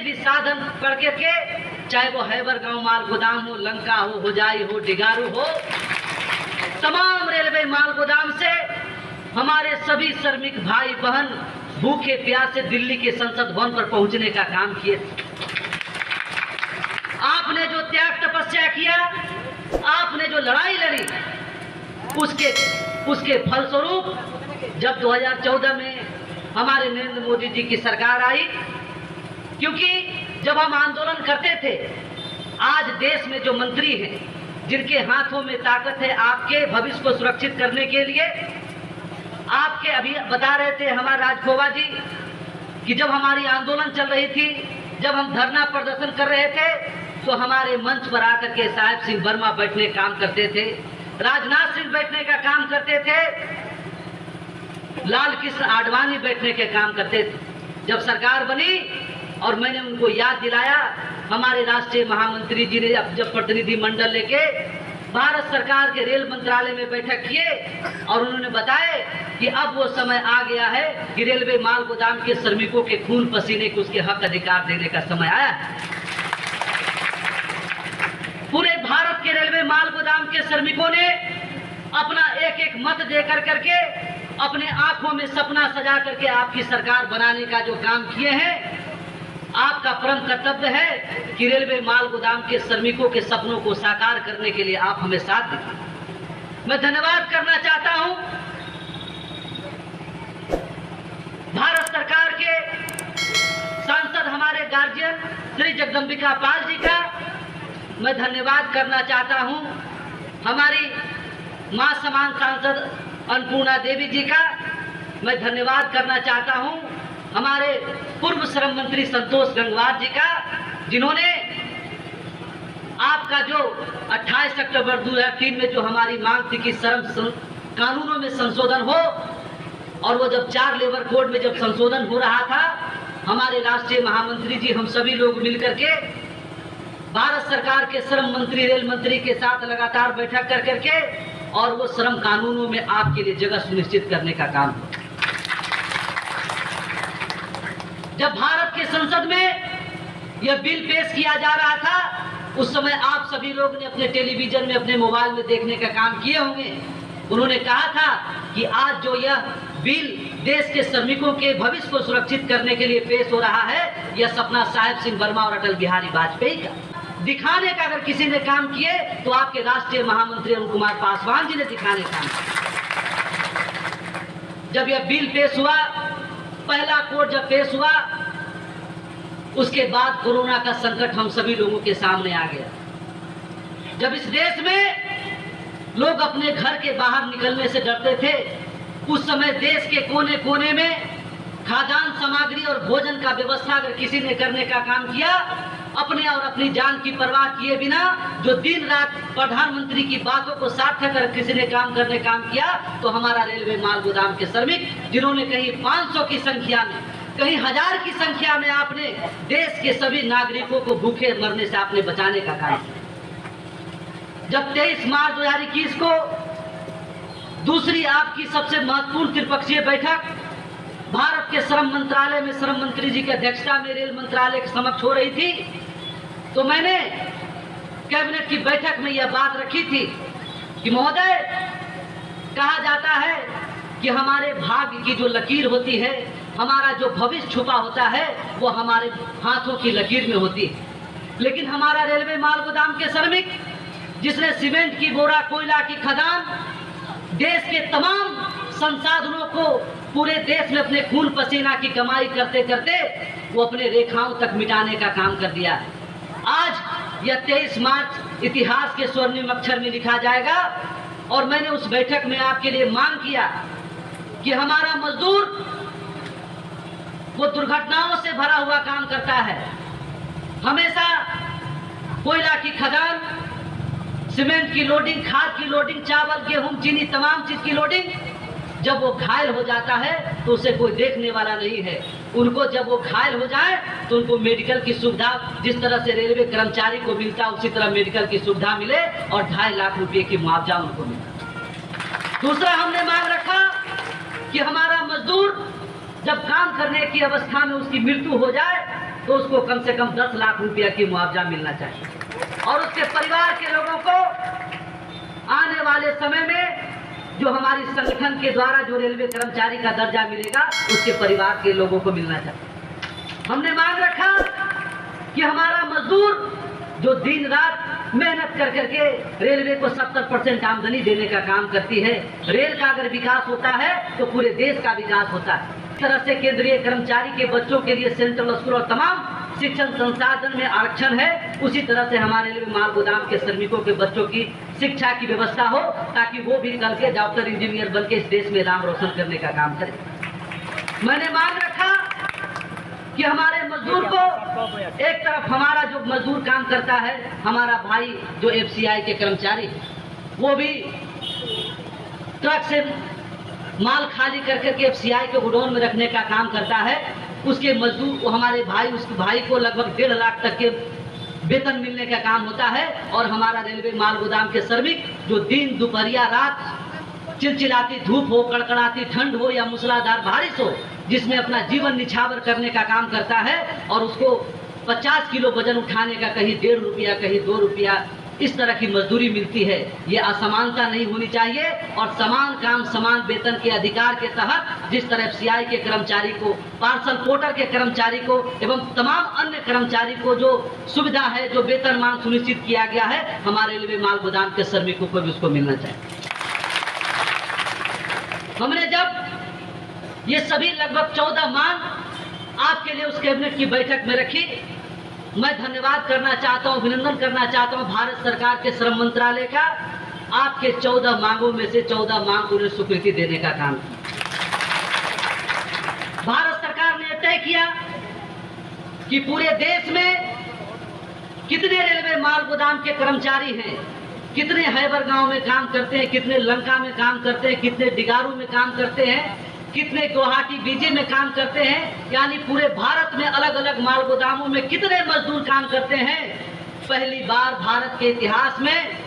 भी साधन कर के, चाहे वो हैबर गांव माल गोदाम हो, लंका हो, होजाई हो, डिगारू हो, तमाम रेलवे माल गोदाम से हमारे सभी श्रमिक भाई बहन भूखे प्यासे दिल्ली के संसद भवन पर पहुंचने का काम किए। आपने जो त्याग तपस्या किया, आपने जो लड़ाई लड़ी, उसके फलस्वरूप जब 2014 में हमारे नरेंद्र मोदी जी की सरकार आई, क्योंकि जब हम आंदोलन करते थे, आज देश में जो मंत्री हैं जिनके हाथों में ताकत है आपके भविष्य को सुरक्षित करने के लिए, आपके अभी बता रहे थे हमारे राजखोवा जी कि जब हमारी आंदोलन चल रही थी, जब हम धरना प्रदर्शन कर रहे थे, तो हमारे मंच पर आकर के साहेब सिंह वर्मा बैठने का काम करते थे, राजनाथ सिंह बैठने का काम करते थे, लाल कृष्ण आडवाणी बैठने के काम करते थे। जब सरकार बनी और मैंने उनको याद दिलाया, हमारे राष्ट्रीय महामंत्री जी ने जब प्रतिनिधि मंडल लेके भारत सरकार के रेल मंत्रालय में बैठक किए और उन्होंने बताया कि अब वो समय आ गया है कि रेलवे माल गोदाम के श्रमिकों के खून पसीने को उसके हक अधिकार देने का समय आया है। पूरे भारत के रेलवे माल गोदाम के श्रमिकों ने अपना एक एक मत देकर करके अपने आंखों में सपना सजा करके आपकी सरकार बनाने का जो काम किए हैं, आपका परम कर्तव्य है कि रेलवे माल गोदाम के श्रमिकों के सपनों को साकार करने के लिए आप हमें साथ दें। मैं धन्यवाद करना चाहता हूं भारत सरकार के सांसद हमारे गार्जियन श्री जगदम्बिका पाल जी का, मैं धन्यवाद करना चाहता हूं हमारी मां समान सांसद अन्नपूर्णा देवी जी का, मैं धन्यवाद करना चाहता हूं हमारे पूर्व श्रम मंत्री संतोष गंगवार जी का, जिन्होंने आपका जो 28 अक्टूबर 2003 में जो हमारी मांग थी कि श्रम कानूनों में संशोधन हो, और वो जब 4 लेबर कोड में जब संशोधन हो रहा था, हमारे राष्ट्रीय महामंत्री जी हम सभी लोग मिलकर के भारत सरकार के श्रम मंत्री रेल मंत्री के साथ लगातार बैठक कर करके और वो श्रम कानूनों में आपके लिए जगह सुनिश्चित करने का काम किया। जब भारत के संसद में यह बिल पेश किया जा रहा था, उस समय आप सभी लोग ने अपने टेलीविजन में, अपने मोबाइल में देखने का काम किए होंगे। उन्होंने कहा था कि आज जो यह बिल देश के श्रमिकों के भविष्य को सुरक्षित करने के लिए पेश हो रहा है, यह सपना साहेब सिंह वर्मा और अटल बिहारी वाजपेयी का दिखाने का अगर किसी ने काम किए तो आपके राष्ट्रीय महामंत्री अरुण कुमार पासवान जी ने दिखाने का काम किया। जब यह बिल पेश हुआ, पहला कोड जब पेश हुआ, उसके बाद कोरोना का संकट हम सभी लोगों के सामने आ गया। जब इस देश में लोग अपने घर के बाहर निकलने से डरते थे, उस समय देश के कोने कोने में खाद्यान्न सामग्री और भोजन का व्यवस्था अगर किसी ने करने का काम किया, अपने और अपनी जान की परवाह किए बिना, जो दिन रात प्रधानमंत्री की बातों को सार्थक कर किसी ने काम करने काम किया, तो हमारा रेलवे माल गोदाम के श्रमिक, जिन्होंने कहीं 500 की संख्या में, कहीं 1000 की संख्या में आपने देश के सभी नागरिकों को भूखे मरने से आपने बचाने का काम किया। जब 23 मार्च 2021 को दूसरी आपकी सबसे महत्वपूर्ण त्रिपक्षीय बैठक भारत के श्रम मंत्रालय में श्रम मंत्री जी की अध्यक्षता में रेल मंत्रालय के समक्ष हो रही थी, तो मैंने कैबिनेट की बैठक में यह बात रखी थी कि महोदय, कहा जाता है कि हमारे भाग्य की जो लकीर होती है, हमारा जो भविष्य छुपा होता है, वो हमारे हाथों की लकीर में होती है। लेकिन हमारा रेलवे माल गोदाम के श्रमिक, जिसने सीमेंट की बोरा, कोयला की खदान, देश के तमाम संसाधनों को पूरे देश में अपने खून पसीना की कमाई करते करते वो अपने रेखाओं तक मिटाने का काम कर दिया। आज यह 23 मार्च इतिहास के स्वर्णिम अक्षर में लिखा जाएगा। और मैंने उस बैठक में आपके लिए मांग किया कि हमारा मजदूर वो दुर्घटनाओं से भरा हुआ काम करता है, हमेशा कोयला की खदान, सीमेंट की लोडिंग, खाद की लोडिंग, चावल, गेहूं, चीनी, तमाम चीज की लोडिंग, जब वो घायल हो जाता है तो उसे कोई देखने वाला नहीं है। उनको जब वो घायल हो जाए तो उनको मेडिकल की सुविधा जिस तरह से रेलवे कर्मचारी को मिलता है, उसी तरह मेडिकल की सुविधा मिले और 2.5 लाख रुपए की मुआवजा उनको मिले। दूसरा हमने मांग रखा कि हमारा मजदूर जब काम करने की अवस्था में उसकी मृत्यु हो जाए तो उसको कम से कम 10 लाख रुपया की मुआवजा मिलना चाहिए। और उसके परिवार के लोगों को आने वाले समय में जो हमारी संगठन के द्वारा जो रेलवे कर्मचारी का दर्जा मिलेगा उसके परिवार के लोगों को मिलना चाहिए। हमने मांग रखा कि हमारा मजदूर जो दिन रात मेहनत कर करके रेलवे को 70% आमदनी देने का काम करती है, रेल का अगर विकास होता है तो पूरे देश का विकास होता है। इस तरह से केंद्रीय कर्मचारी के बच्चों के लिए सेंट्रल स्कूल और तमाम शिक्षण संसाधन में आरक्षण है, उसी तरह से हमारे रेलवे माल गोदाम के श्रमिकों के बच्चों की शिक्षा की व्यवस्था हो ताकि वो भी कल के डॉक्टर इंजीनियर बन के इस देश में नाम रोशन करने का काम करें। मैंने मांग रखा कि हमारे मजदूर को एक तरफ हमारा जो मजदूर काम करता है, हमारा भाई जो एफसीआई के कर्मचारी, वो भी ट्रक से माल खाली कर करके एफसीआई के गोडाउन में रखने का काम करता है। उसके मजदूर हमारे भाई, उसके भाई को लगभग 1.5 लाख तक के वेतन मिलने का काम होता है। और हमारा रेलवे माल गोदाम के श्रमिक जो दिन दोपहरिया रात चिलचिलाती धूप हो, कड़कड़ाती ठंड हो या मूसलाधार बारिश हो, जिसमें अपना जीवन निछावर करने का काम करता है और उसको 50 किलो वजन उठाने का कहीं 1.5 रुपया कहीं 2 रुपया इस तरह की मजदूरी मिलती है। ये असमानता नहीं होनी चाहिए और समान काम समान वेतन के अधिकार के तहत जिस तरह एफसीआई के कर्मचारी को, पार्सल पोर्टर के कर्मचारी को एवं तमाम अन्य कर्मचारी को जो सुविधा है, जो वेतनमान सुनिश्चित किया गया है, हमारे रेलवे माल गोदाम के श्रमिकों को भी उसको मिलना चाहिए। हमने जब ये सभी लगभग 14 मांग आपके लिए उस कैबिनेट की बैठक में रखी, मैं धन्यवाद करना चाहता हूं, अभिनंदन करना चाहता हूं भारत सरकार के श्रम मंत्रालय का। आपके 14 मांगों में से 14 मांग को स्वीकृति देने का काम किया। भारत सरकार ने तय किया कि पूरे देश में कितने रेलवे माल गोदाम के कर्मचारी हैं, कितने हैबर गांव में काम करते हैं, कितने लंका में काम करते हैं, कितने डिगारू में काम करते हैं, कितने गुवाहाटी बीजे में काम करते हैं, यानी पूरे भारत में अलग अलग माल गोदामों में कितने मजदूर काम करते हैं। पहली बार भारत के इतिहास में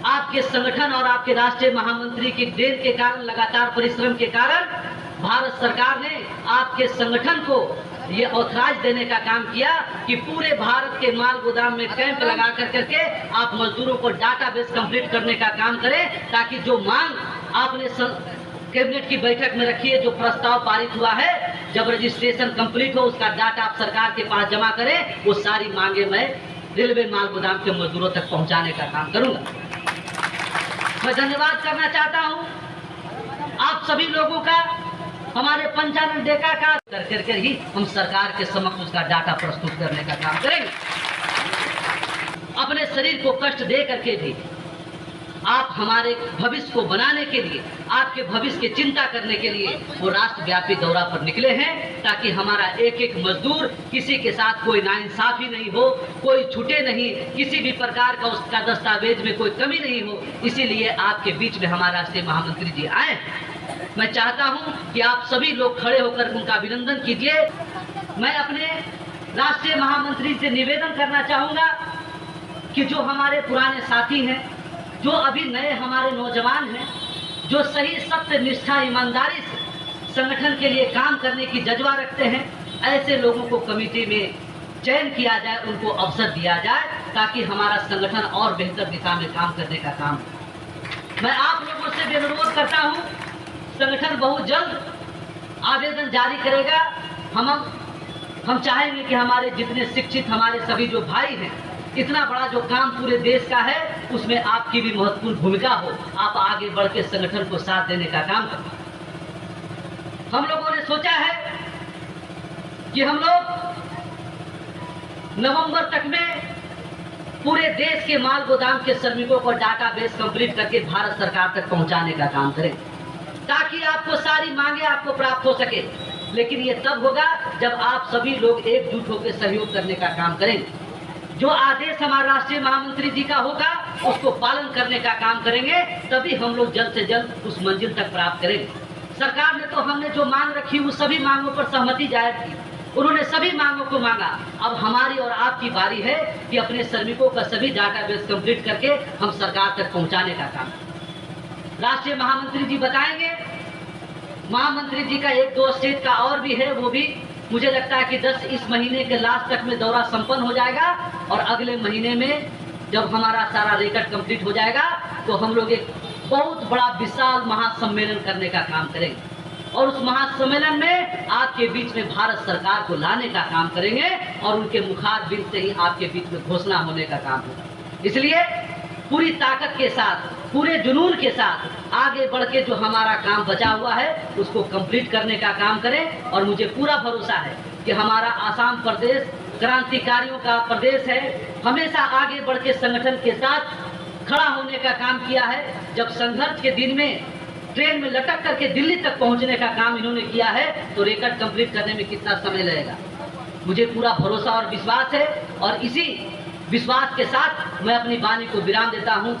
आपके संगठन और आपके राष्ट्रीय महामंत्री की देन के कारण, लगातार परिश्रम के कारण भारत सरकार ने आपके संगठन को ये ऑथराइज देने का काम किया कि पूरे भारत के माल गोदाम में कैंप लगा करके आप मजदूरों को डाटाबेस कंप्लीट करने का काम करें, ताकि जो मांग आपने कैबिनेट की बैठक में रखी है, जो प्रस्ताव पारित हुआ है, जब रजिस्ट्रेशन कंप्लीट हो उसका डाटा आप सरकार के पास जमा करें, वो सारी मांगे मैं रेलवे माल गोदाम के मजदूरों तक पहुंचाने का काम करूंगा। मैं धन्यवाद करना चाहता हूं आप सभी लोगों का, हमारे पंचानन डेका का कर ही हम सरकार के समक्ष उसका डाटा प्रस्तुत करने का काम करेंगे। अपने शरीर को कष्ट दे करके भी आप हमारे भविष्य को बनाने के लिए, आपके भविष्य की चिंता करने के लिए वो राष्ट्रव्यापी दौरा पर निकले हैं, ताकि हमारा एक एक मजदूर, किसी के साथ कोई नाइंसाफी नहीं हो, कोई छूटे नहीं, किसी भी प्रकार का उसका दस्तावेज में कोई कमी नहीं हो। इसीलिए आपके बीच में हमारे राष्ट्रीय महामंत्री जी आए। मैं चाहता हूं कि आप सभी लोग खड़े होकर उनका अभिनंदन कीजिए। मैं अपने राष्ट्रीय महामंत्री से निवेदन करना चाहूंगा कि जो हमारे पुराने साथी हैं, जो अभी नए हमारे नौजवान हैं, जो सही सत्य निष्ठा ईमानदारी से संगठन के लिए काम करने की जज्बा रखते हैं, ऐसे लोगों को कमेटी में चयन किया जाए, उनको अवसर दिया जाए, ताकि हमारा संगठन और बेहतर दिशा में काम करने का काम। मैं आप लोगों से भी अनुरोध करता हूं, संगठन बहुत जल्द आवेदन जारी करेगा। हम चाहेंगे कि हमारे जितने शिक्षित, हमारे सभी जो भाई हैं, इतना बड़ा जो काम पूरे देश का है, उसमें आपकी भी महत्वपूर्ण भूमिका हो। आप आगे बढ़ के संगठन को साथ देने का काम करें। हम लोगों ने सोचा है कि हम लोग नवंबर तक में पूरे देश के माल गोदाम के श्रमिकों को डाटाबेस कंप्लीट करके भारत सरकार तक पहुंचाने का काम करें, ताकि आपको सारी मांगे आपको प्राप्त हो सके। लेकिन ये तब होगा जब आप सभी लोग एकजुट होकर सहयोग करने का काम करेंगे। जो आदेश हमारे राष्ट्रीय महामंत्री जी का होगा उसको पालन करने का काम करेंगे, तभी हम लोग जल्द से जल्द उस मंजिल तक प्राप्त करेंगे। सरकार ने तो हमने जो मांग रखी वो सभी मांगों पर सहमति जाहिर की, उन्होंने सभी मांगों को मांगा। अब हमारी और आपकी बारी है कि अपने श्रमिकों का सभी डाटाबेस कंप्लीट करके हम सरकार तक पहुंचाने का काम। राष्ट्रीय महामंत्री जी बताएंगे। महामंत्री जी का 1-2 स्टेट का और भी है, वो भी मुझे लगता है कि 10 इस महीने के लास्ट तक में दौरा संपन्न हो जाएगा और अगले महीने में जब हमारा सारा रिकॉर्ड कंप्लीट हो जाएगा तो हम लोग एक बहुत बड़ा विशाल महासम्मेलन करने का काम करेंगे और उस महासम्मेलन में आपके बीच में भारत सरकार को लाने का काम करेंगे और उनके मुखारबिंद से ही आपके बीच में घोषणा होने का काम होगा। इसलिए पूरी ताकत के साथ, पूरे जुनून के साथ आगे बढ़ के जो हमारा काम बचा हुआ है उसको कंप्लीट करने का काम करें। और मुझे पूरा भरोसा है कि हमारा आसाम प्रदेश क्रांतिकारियों का प्रदेश है, हमेशा आगे बढ़ के संगठन के साथ खड़ा होने का काम किया है। जब संघर्ष के दिन में ट्रेन में लटक करके दिल्ली तक पहुंचने का काम इन्होंने किया है तो रिकॉर्ड कंप्लीट करने में कितना समय लगेगा, मुझे पूरा भरोसा और विश्वास है। और इसी विश्वास के साथ मैं अपनी वाणी को विराम देता हूं।